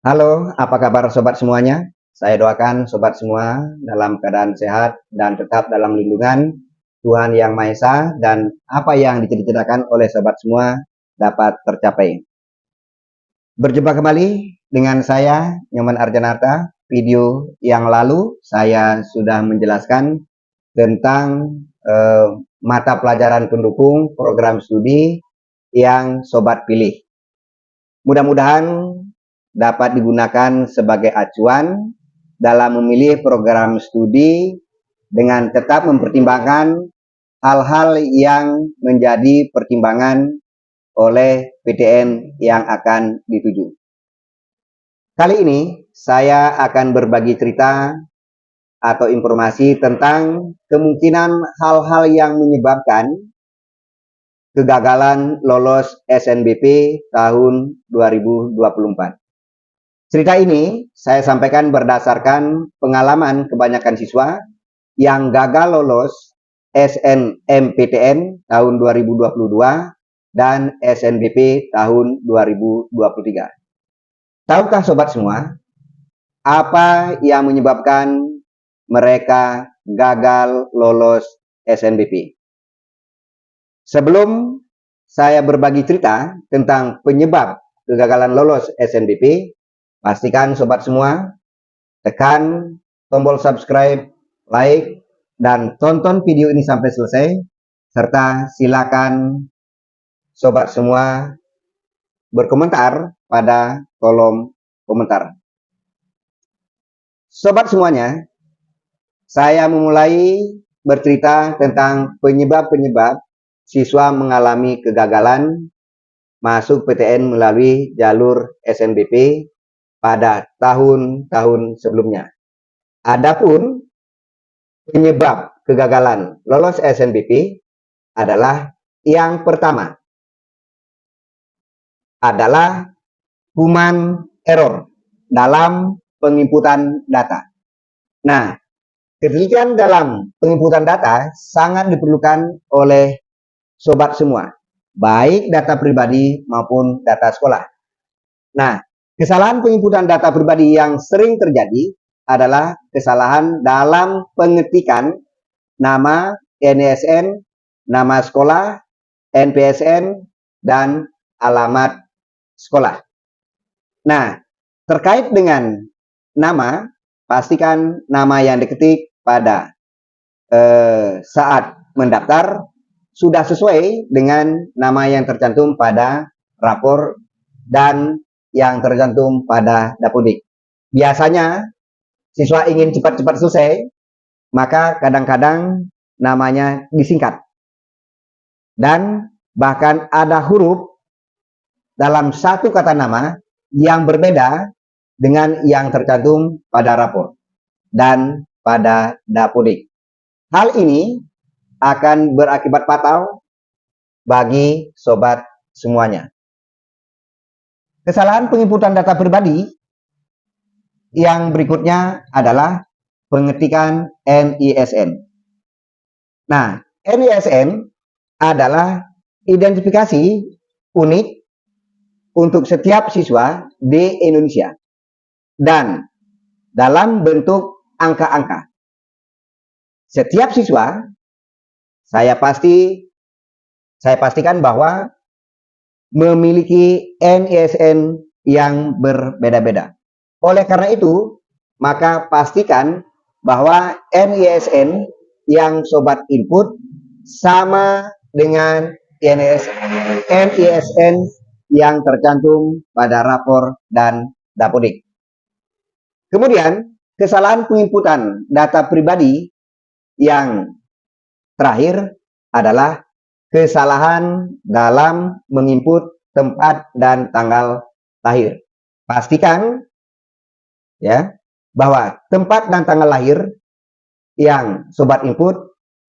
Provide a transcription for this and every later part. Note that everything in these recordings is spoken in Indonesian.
Halo, apa kabar sobat semuanya? Saya doakan sobat semua dalam keadaan sehat dan tetap dalam lindungan Tuhan Yang Maha Esa dan apa yang dicita-citakan oleh sobat semua dapat tercapai. Berjumpa kembali dengan saya, Nyoman Arjanarta. Video yang lalu saya sudah menjelaskan tentang mata pelajaran pendukung program studi yang sobat pilih. Mudah-mudahan dapat digunakan sebagai acuan dalam memilih program studi dengan tetap mempertimbangkan hal-hal yang menjadi pertimbangan oleh PTN yang akan dituju. Kali ini saya akan berbagi cerita atau informasi tentang kemungkinan hal-hal yang menyebabkan kegagalan lolos SNBP tahun 2024. Cerita ini saya sampaikan berdasarkan pengalaman kebanyakan siswa yang gagal lolos SNMPTN tahun 2022 dan SNBP tahun 2023. Tahukah sobat semua, apa yang menyebabkan mereka gagal lolos SNBP? Sebelum saya berbagi cerita tentang penyebab kegagalan lolos SNBP, pastikan sobat semua tekan tombol subscribe, like, dan tonton video ini sampai selesai, serta silakan sobat semua berkomentar pada kolom komentar. Sobat semuanya, saya memulai bercerita tentang penyebab-penyebab siswa mengalami kegagalan masuk PTN melalui jalur SNBP pada tahun-tahun sebelumnya. Adapun penyebab kegagalan lolos SNBP adalah yang pertama adalah human error dalam penginputan data. Nah, ketelitian dalam penginputan data sangat diperlukan oleh sobat semua, baik data pribadi maupun data sekolah. Nah, kesalahan penginputan data pribadi yang sering terjadi adalah kesalahan dalam pengetikan nama NISN, nama sekolah, NPSN, dan alamat sekolah. Nah, terkait dengan nama, pastikan nama yang diketik pada saat mendaftar sudah sesuai dengan nama yang tercantum pada rapor dan yang tercantum pada Dapodik. Biasanya siswa ingin cepat-cepat selesai, maka kadang-kadang namanya disingkat. Dan bahkan ada huruf dalam satu kata nama yang berbeda dengan yang tercantum pada rapor dan pada Dapodik. Hal ini akan berakibat fatal bagi sobat semuanya. Kesalahan penginputan data pribadi yang berikutnya adalah pengetikan NISN. Nah, NISN adalah identifikasi unik untuk setiap siswa di Indonesia dan dalam bentuk angka-angka. Setiap siswa saya pastikan bahwa memiliki NISN yang berbeda-beda. Oleh karena itu, maka pastikan bahwa NISN yang sobat input sama dengan NISN yang tercantum pada rapor dan Dapodik. Kemudian, kesalahan penginputan data pribadi yang terakhir adalah kesalahan dalam menginput tempat dan tanggal lahir. Pastikan ya bahwa tempat dan tanggal lahir yang sobat input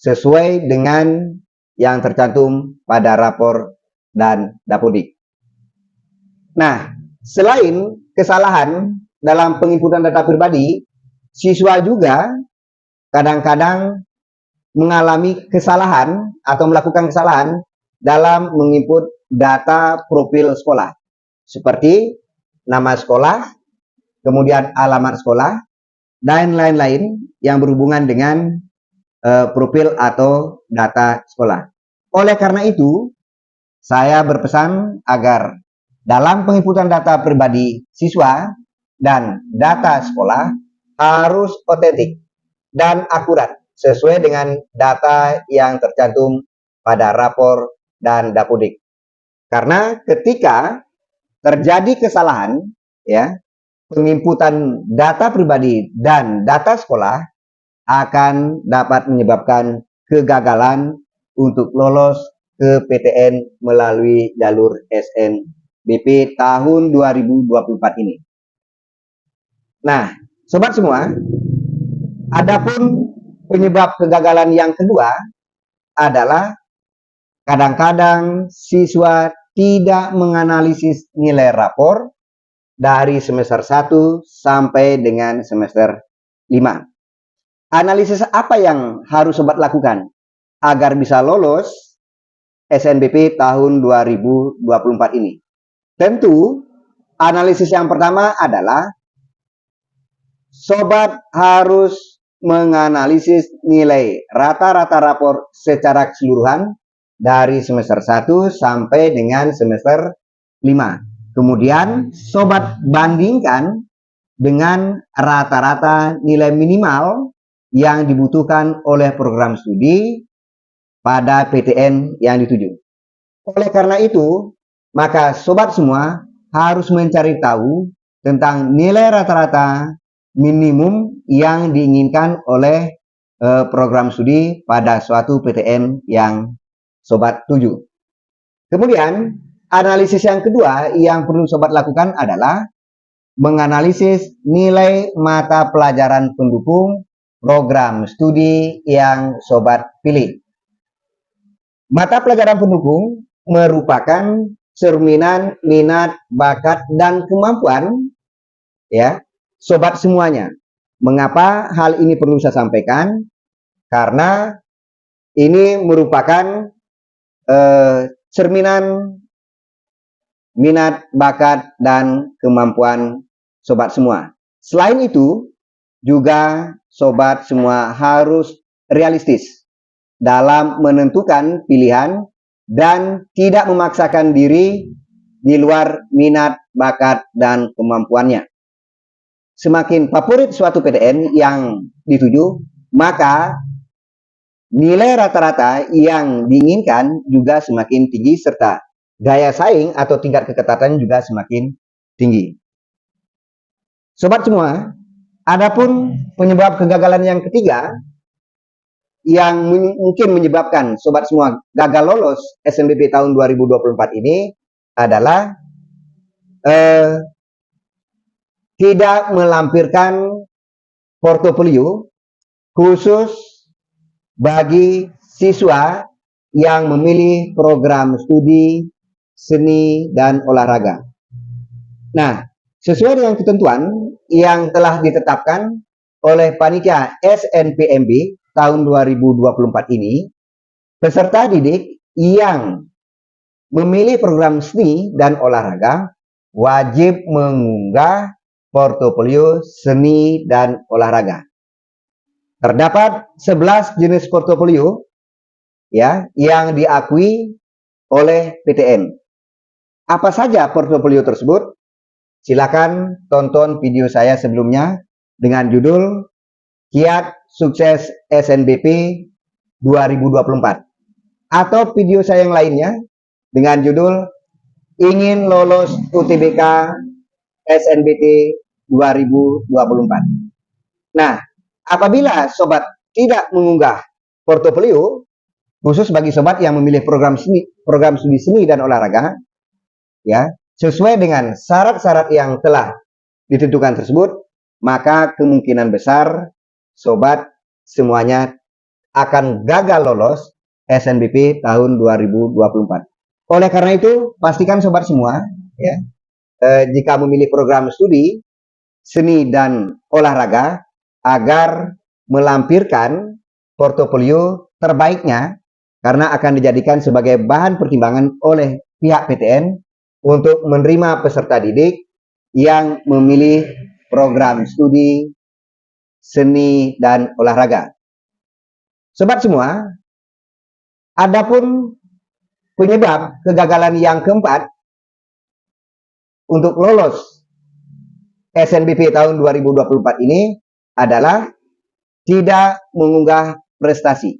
sesuai dengan yang tercantum pada rapor dan Dapodik. Nah, selain kesalahan dalam penginputan data pribadi, siswa juga kadang-kadang mengalami kesalahan atau melakukan kesalahan dalam menginput data profil sekolah, seperti nama sekolah, kemudian alamat sekolah, dan lain-lain yang berhubungan dengan profil atau data sekolah. Oleh karena itu, saya berpesan agar dalam penginputan data pribadi siswa dan data sekolah harus otentik dan akurat sesuai dengan data yang tercantum pada rapor dan dapodik. Karena ketika terjadi kesalahan, ya, penginputan data pribadi dan data sekolah akan dapat menyebabkan kegagalan untuk lolos ke PTN melalui jalur SNBP tahun 2024 ini. Nah, sobat semua, adapun penyebab kegagalan yang kedua adalah kadang-kadang siswa tidak menganalisis nilai rapor dari semester 1 sampai dengan semester 5. Analisis apa yang harus sobat lakukan agar bisa lolos SNBP tahun 2024 ini? Tentu, analisis yang pertama adalah sobat harus menganalisis nilai rata-rata rapor secara keseluruhan dari semester 1 sampai dengan semester 5. Kemudian, sobat bandingkan dengan rata-rata nilai minimal yang dibutuhkan oleh program studi pada PTN yang dituju. Oleh karena itu, maka sobat semua harus mencari tahu tentang nilai rata-rata minimum yang diinginkan oleh program studi pada suatu PTN yang sobat tuju. Kemudian, analisis yang kedua yang perlu sobat lakukan adalah menganalisis nilai mata pelajaran pendukung program studi yang sobat pilih. Mata pelajaran pendukung merupakan cerminan minat, bakat, dan kemampuan ya sobat semuanya. Mengapa hal ini perlu saya sampaikan? Karena ini merupakan cerminan minat, bakat, dan kemampuan sobat semua. Selain itu, juga sobat semua harus realistis dalam menentukan pilihan dan tidak memaksakan diri di luar minat, bakat, dan kemampuannya. Semakin favorit suatu PTN yang dituju, maka nilai rata-rata yang diinginkan juga semakin tinggi serta daya saing atau tingkat keketatan juga semakin tinggi. Sobat semua, adapun penyebab kegagalan yang ketiga yang mungkin menyebabkan sobat semua gagal lolos SNBP tahun 2024 ini adalah tidak melampirkan portofolio khusus bagi siswa yang memilih program studi seni dan olahraga. Nah, sesuai dengan ketentuan yang telah ditetapkan oleh panitia SNPMB tahun 2024 ini, peserta didik yang memilih program seni dan olahraga wajib mengunggah portofolio seni dan olahraga. Terdapat 11 jenis portofolio ya yang diakui oleh PTN. Apa saja portofolio tersebut? Silakan tonton video saya sebelumnya dengan judul Kiat Sukses SNBP 2024 atau video saya yang lainnya dengan judul Ingin Lolos UTBK SNBP 2024. Nah, apabila sobat tidak mengunggah portofolio khusus bagi sobat yang memilih program studi seni dan olahraga ya, sesuai dengan syarat-syarat yang telah ditentukan tersebut, maka kemungkinan besar sobat semuanya akan gagal lolos SNBP tahun 2024. Oleh karena itu, pastikan sobat semua ya, jika memilih program studi seni dan olahraga agar melampirkan portofolio terbaiknya karena akan dijadikan sebagai bahan pertimbangan oleh pihak PTN untuk menerima peserta didik yang memilih program studi, seni, dan olahraga. Sobat semua, adapun penyebab kegagalan yang keempat untuk lolos SNBP tahun 2024 ini adalah tidak mengunggah prestasi.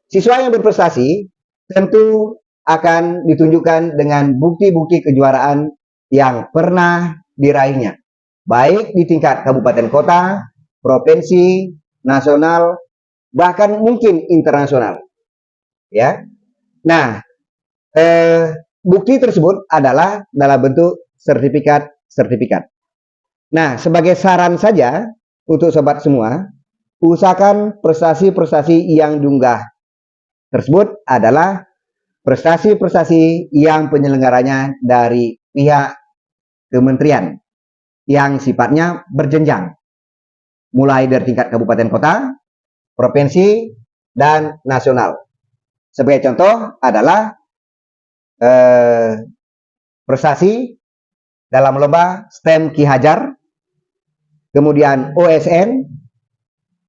Siswa yang berprestasi tentu akan ditunjukkan dengan bukti-bukti kejuaraan yang pernah diraihnya, baik di tingkat kabupaten kota, provinsi, nasional, bahkan mungkin internasional. Ya, nah, bukti tersebut adalah dalam bentuk sertifikat. Nah, sebagai saran saja untuk sobat semua, usahakan prestasi-prestasi yang diunggah tersebut adalah prestasi-prestasi yang penyelenggaranya dari pihak kementerian yang sifatnya berjenjang, mulai dari tingkat kabupaten kota, provinsi, dan nasional. Sebagai contoh adalah prestasi dalam lomba STEM Ki Hajar, kemudian OSN,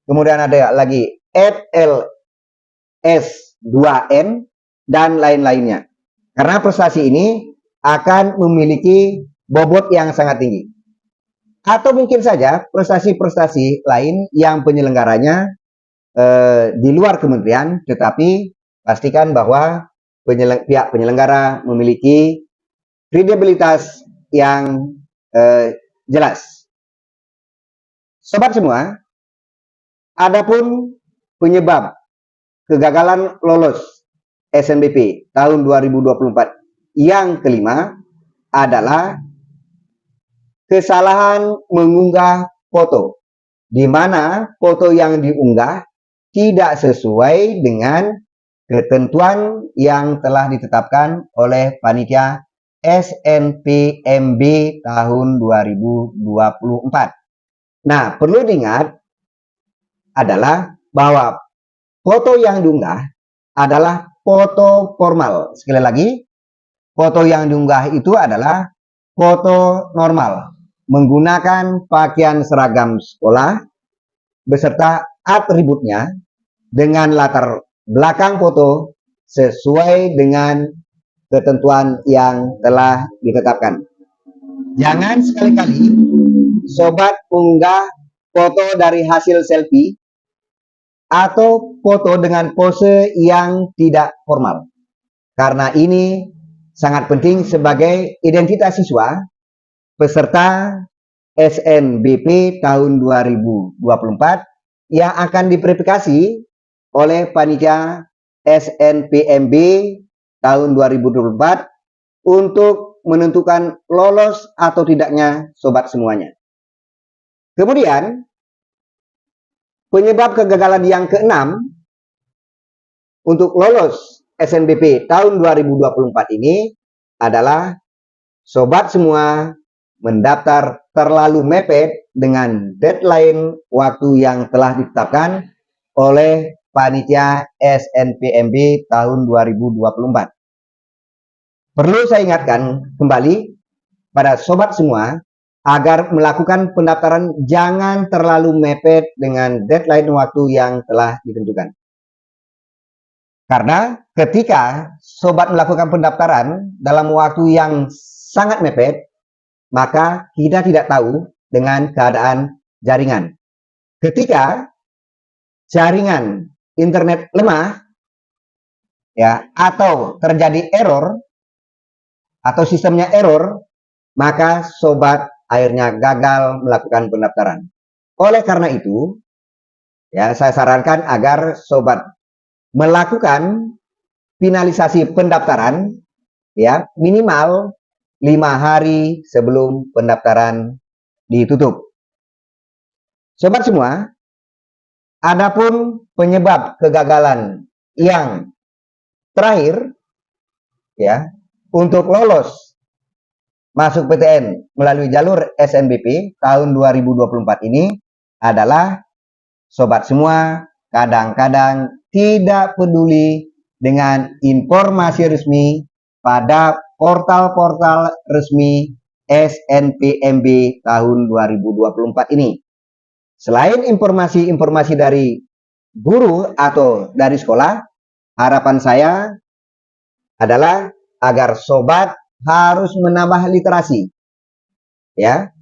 kemudian ada lagi FLS2N, dan lain-lainnya. Karena prestasi ini akan memiliki bobot yang sangat tinggi. Atau mungkin saja prestasi-prestasi lain yang penyelenggaranya di luar kementerian, tetapi pastikan bahwa pihak penyelenggara memiliki kredibilitas yang jelas. Sobat semua, adapun penyebab kegagalan lolos SNBP tahun 2024 yang kelima adalah kesalahan mengunggah foto, di mana foto yang diunggah tidak sesuai dengan ketentuan yang telah ditetapkan oleh panitia SNPMB tahun 2024. Nah, perlu diingat adalah bahwa foto yang diunggah adalah foto formal. Sekali lagi, foto yang diunggah itu adalah foto normal, menggunakan pakaian seragam sekolah beserta atributnya dengan latar belakang foto sesuai dengan ketentuan yang telah ditetapkan. Jangan sekali-kali sobat unggah foto dari hasil selfie atau foto dengan pose yang tidak formal, karena ini sangat penting sebagai identitas siswa peserta SNBP tahun 2024 yang akan diverifikasi oleh panitia SNPMB tahun 2024 untuk menentukan lolos atau tidaknya sobat semuanya. Kemudian, penyebab kegagalan yang keenam untuk lolos SNBP tahun 2024 ini adalah sobat semua mendaftar terlalu mepet dengan deadline waktu yang telah ditetapkan oleh panitia SNPMB tahun 2024. Perlu saya ingatkan kembali pada sobat semua agar melakukan pendaftaran jangan terlalu mepet dengan deadline waktu yang telah ditentukan. Karena ketika sobat melakukan pendaftaran dalam waktu yang sangat mepet, maka kita tidak tahu dengan keadaan jaringan. Ketika jaringan internet lemah, ya, atau terjadi error atau sistemnya error, maka sobat akhirnya gagal melakukan pendaftaran. Oleh karena itu, ya, saya sarankan agar sobat melakukan finalisasi pendaftaran, ya, minimal 5 hari sebelum pendaftaran ditutup. Sobat semua, adapun penyebab kegagalan yang terakhir, ya, untuk lolos masuk PTN melalui jalur SNBP tahun 2024 ini adalah sobat semua kadang-kadang tidak peduli dengan informasi resmi pada portal-portal resmi SNPMB tahun 2024 ini. Selain informasi-informasi dari guru atau dari sekolah, harapan saya adalah agar sobat harus menambah literasi, ya,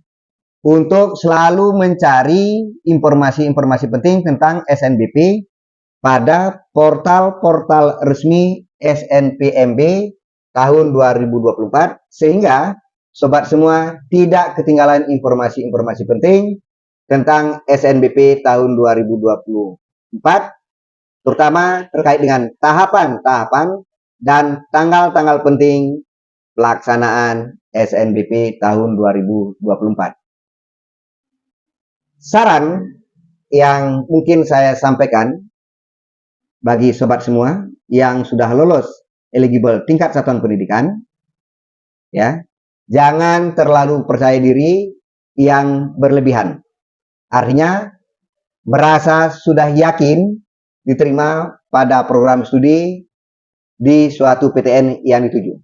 untuk selalu mencari informasi-informasi penting tentang SNBP pada portal-portal resmi SNPMB tahun 2024, sehingga sobat semua tidak ketinggalan informasi-informasi penting tentang SNBP tahun 2024, terutama terkait dengan tahapan-tahapan dan tanggal-tanggal penting pelaksanaan SNBP tahun 2024. Saran yang mungkin saya sampaikan bagi sobat semua yang sudah lolos eligible tingkat satuan pendidikan, ya, jangan terlalu percaya diri yang berlebihan. Artinya merasa sudah yakin diterima pada program studi di suatu PTN yang dituju.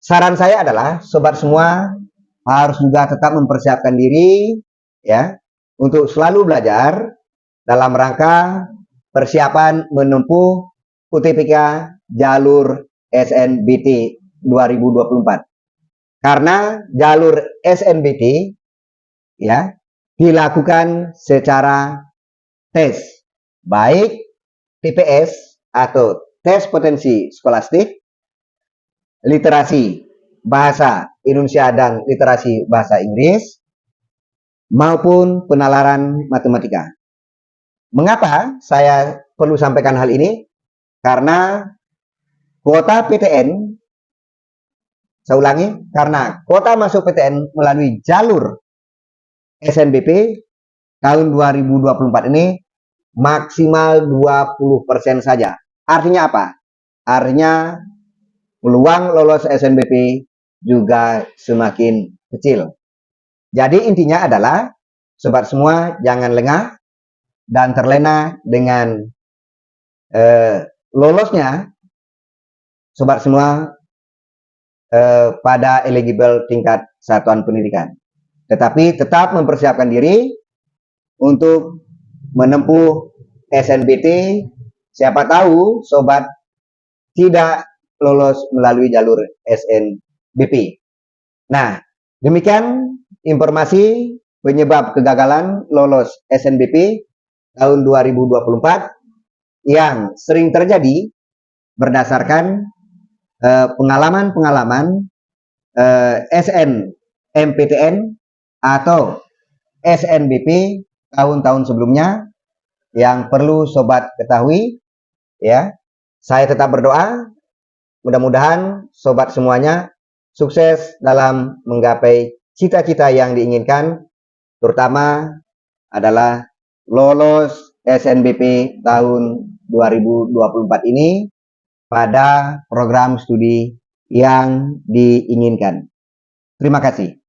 Saran saya adalah sobat semua harus juga tetap mempersiapkan diri, ya, untuk selalu belajar dalam rangka persiapan menempuh UTBK jalur SNBT 2024. Karena jalur SNBT, ya, dilakukan secara tes, baik TPS atau tes potensi skolastik, literasi bahasa Indonesia dan literasi bahasa Inggris, maupun penalaran matematika. Mengapa saya perlu sampaikan hal ini? Karena kuota PTN, saya ulangi, karena kuota masuk PTN melalui jalur SNBP tahun 2024 ini maksimal 20% saja. Artinya apa? Artinya peluang lolos SNBP juga semakin kecil. Jadi intinya adalah sobat semua jangan lengah dan terlena dengan lolosnya sobat semua pada eligible tingkat satuan pendidikan. Tetapi tetap mempersiapkan diri untuk menempuh SNBT. Siapa tahu sobat tidak lolos melalui jalur SNBP. Nah, demikian informasi penyebab kegagalan lolos SNBP tahun 2024 yang sering terjadi berdasarkan pengalaman-pengalaman SNMPTN atau SNBP tahun-tahun sebelumnya yang perlu sobat ketahui, ya. Saya tetap berdoa mudah-mudahan sobat semuanya sukses dalam menggapai cita-cita yang diinginkan, terutama adalah lolos SNBP tahun 2024 ini pada program studi yang diinginkan. Terima kasih.